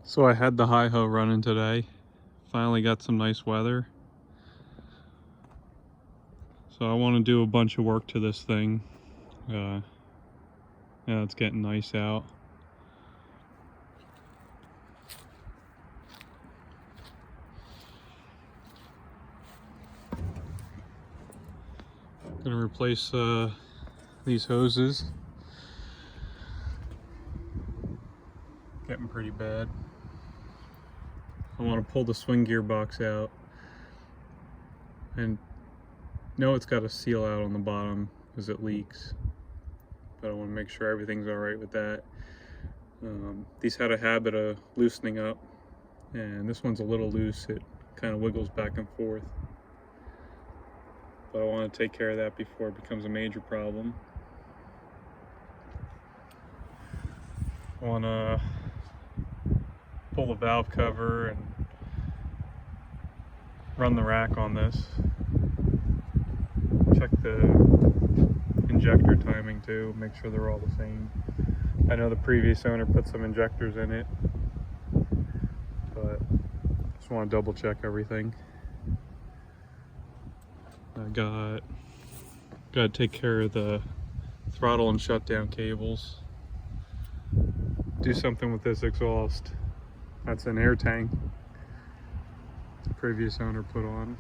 So I had the Hy-hoe running today. Finally got some nice weather. So I want to do a bunch of work to this thing. Yeah, it's getting nice out. Gonna replace these hoses. Getting pretty bad. I want to pull the swing gearbox out, and know it's got a seal out on the bottom because it leaks, but I want to make sure everything's all right with that. These had a habit of loosening up, and this one's a little loose. It kind of wiggles back and forth, but I want to take care of that before it becomes a major problem. I want to pull the valve cover and run the rack on this. Check the injector timing too, make sure they're all the same. I know the previous owner put some injectors in it, but just want to double check everything. I got to take care of the throttle and shutdown cables. Do something with this exhaust. That's an air tank the previous owner put on.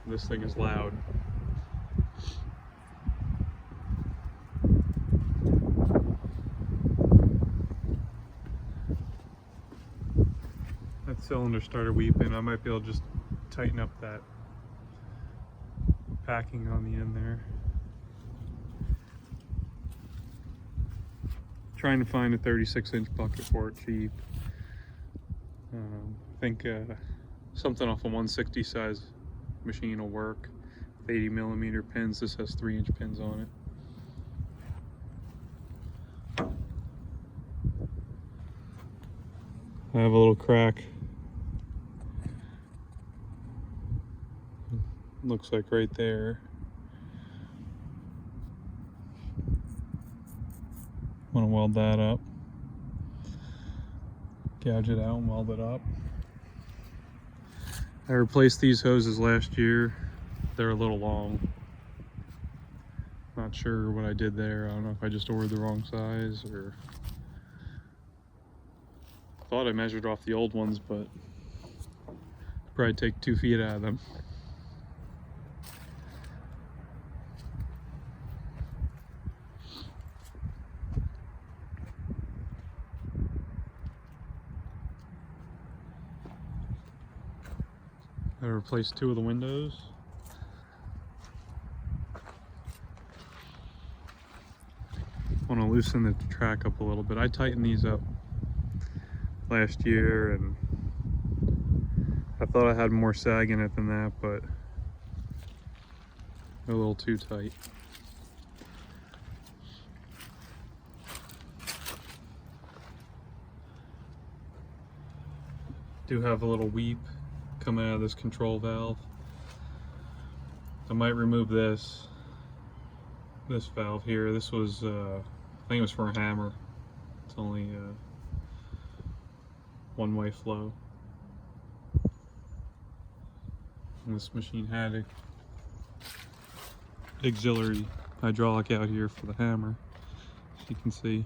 This thing is loud. That cylinder started weeping. I might be able to just tighten up that packing on the end there. Trying to find a 36-inch bucket for it cheap. I think something off a 160 size machine will work. With 80mm pins. This has 3-inch pins on it. I have a little crack. Looks like right there. Want to weld that up. Gouge it out and weld it up. I replaced these hoses last year. They're a little long. Not sure what I did there. I don't know if I just ordered the wrong size or thought I measured off the old ones, but probably take 2 feet out of them. I replaced 2 of the windows. Want to loosen the track up a little bit. I tightened these up last year and I thought I had more sag in it than that, but they're a little too tight. Do have a little weep coming out of this control valve. I might remove this valve here. This was I think it was for a hammer. It's only one-way flow. And this machine had an auxiliary hydraulic out here for the hammer, as you can see.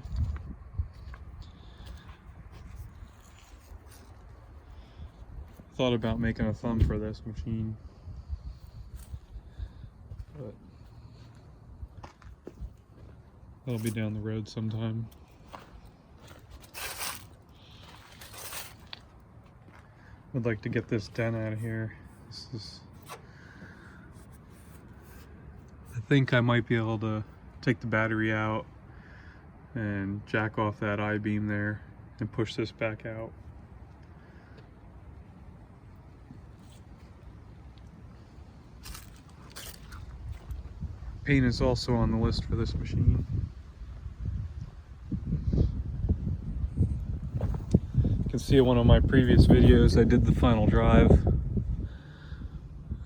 Thought about making a thumb for this machine, but that'll be down the road sometime. I'd like to get this dent out of here. I think I might be able to take the battery out and jack off that I-beam there and push this back out. Paint is also on the list for this machine. You can see in one of my previous videos I did the final drive.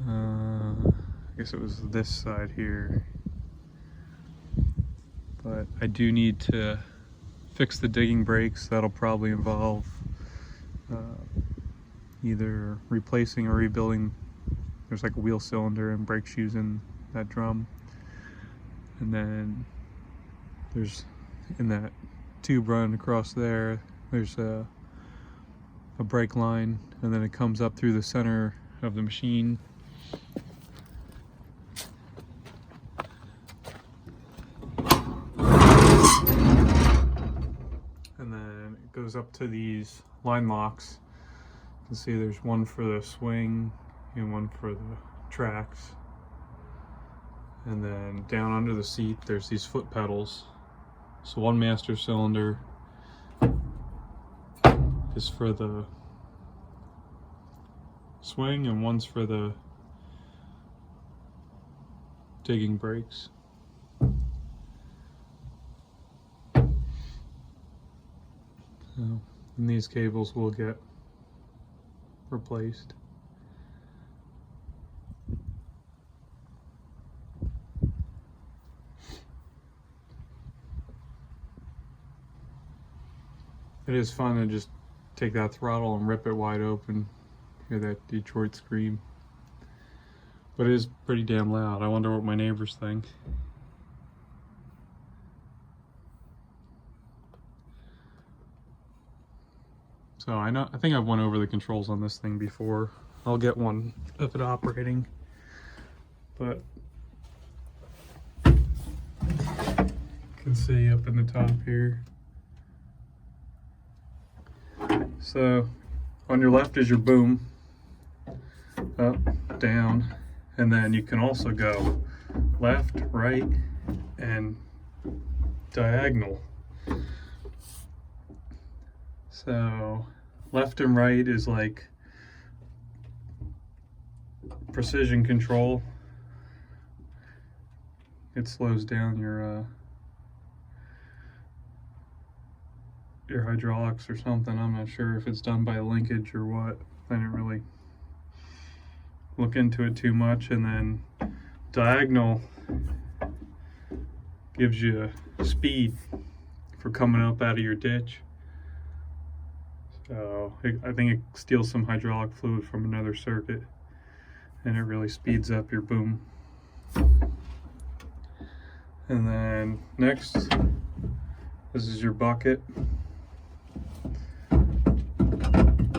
I guess it was this side here. But I do need to fix the digging brakes. That'll probably involve either replacing or rebuilding. There's like a wheel cylinder and brake shoes in that drum, and then there's in that tube running across there, there's a brake line, and then it comes up through the center of the machine. And then it goes up to these line locks. You can see there's one for the swing and one for the tracks. And then down under the seat there's these foot pedals. So one master cylinder is for the swing and one's for the digging brakes. So, and these cables will get replaced. It is fun to just take that throttle and rip it wide open. Hear that Detroit scream. But it is pretty damn loud. I wonder what my neighbors think. So I think I've went over the controls on this thing before. I'll get one of it operating. But you can see up in the top here. So on your left is your boom, up, down, and then you can also go left, right, and diagonal. So left and right is like precision control. It slows down your hydraulics or something. I'm not sure if it's done by linkage or what. I didn't really look into it too much. And then diagonal gives you speed for coming up out of your ditch. So I think it steals some hydraulic fluid from another circuit, and it really speeds up your boom. And then next, this is your bucket.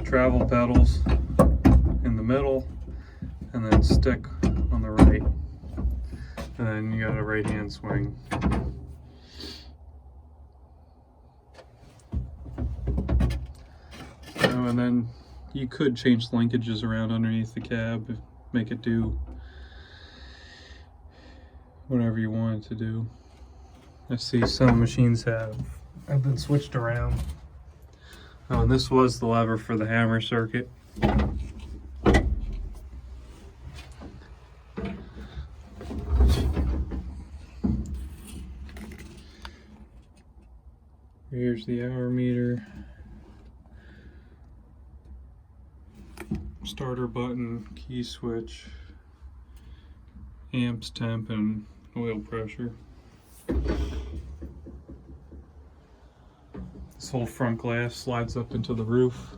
Travel pedals in the middle, and then stick on the right. And then you got a right hand swing. Oh, and then you could change the linkages around underneath the cab, make it do whatever you want it to do. I see some machines have been switched around. Oh, and this was the lever for the hammer circuit. Here's the hour meter. Starter button, key switch, amps, temp, and oil pressure. This whole front glass slides up into the roof.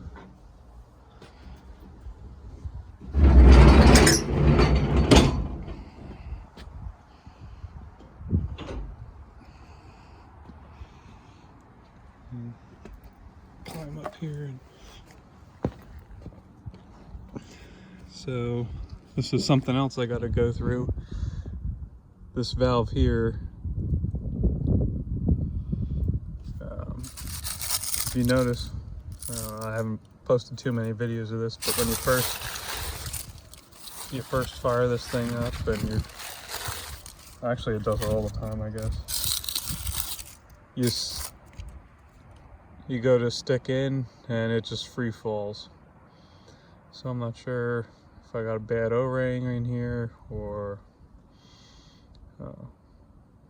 Climb up here. So this is something else I got to go through. This valve here. If you notice, I haven't posted too many videos of this, but when you first fire this thing up, and actually it does it all the time, I guess. You go to stick in, and it just free falls. So I'm not sure if I got a bad O-ring in here or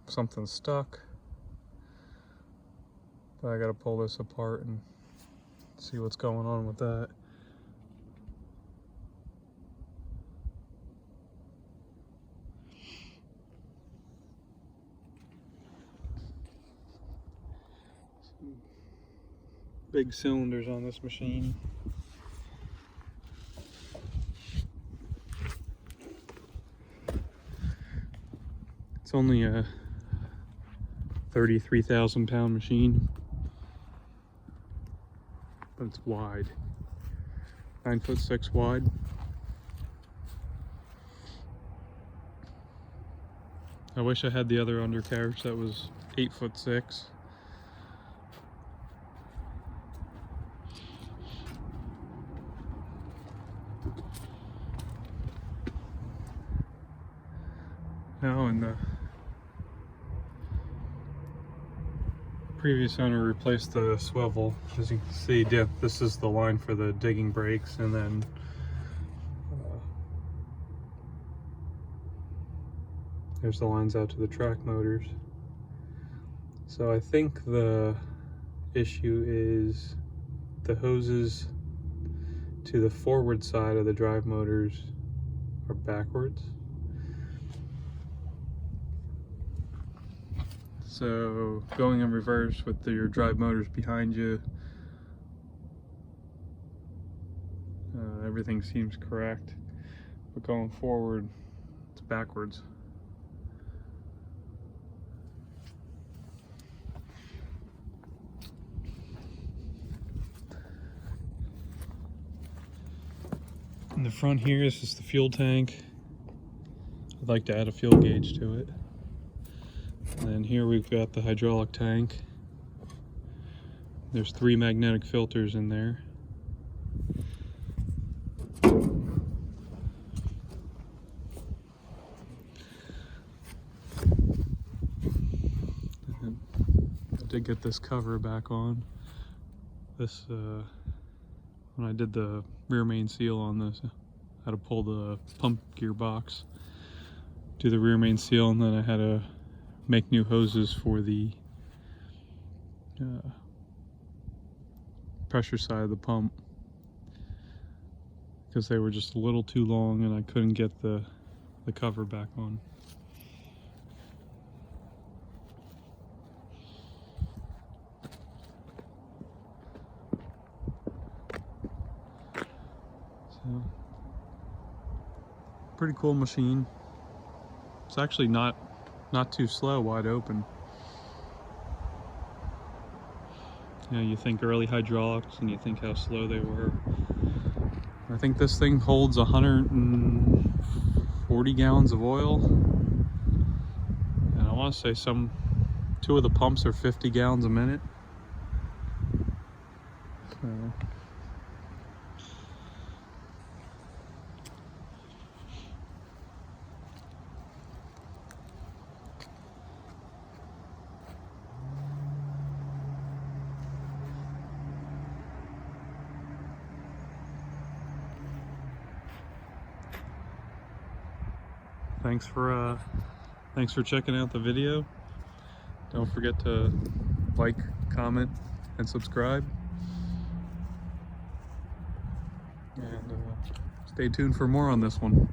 something stuck. But I gotta pull this apart and see what's going on with that. big cylinders on this machine. It's only a 33,000 pound machine, but it's wide, 9'6" wide. I wish I had the other undercarriage that was 8'6". Now, in the previous owner replaced the swivel. As you can see, this is the line for the digging brakes, and then there's the lines out to the track motors. So I think the issue is the hoses to the forward side of the drive motors are backwards. So going in reverse with your drive motors behind you, everything seems correct, but going forward, it's backwards. In the front here is just the fuel tank. I'd like to add a fuel gauge to it. And then here we've got the hydraulic tank. There's 3 magnetic filters in there. And I did get this cover back on. This, when I did the rear main seal on this, I had to pull the pump gearbox, do the rear main seal, and then I had to make new hoses for the pressure side of the pump because they were just a little too long and I couldn't get the cover back on. So, pretty cool machine. It's actually not too slow, wide open. You know, you think early hydraulics and you think how slow they were. I think this thing holds 140 gallons of oil. And I want to say 2 of the pumps are 50 gallons a minute. So, thanks for checking out the video. Don't forget to like, comment, and subscribe. And stay tuned for more on this one.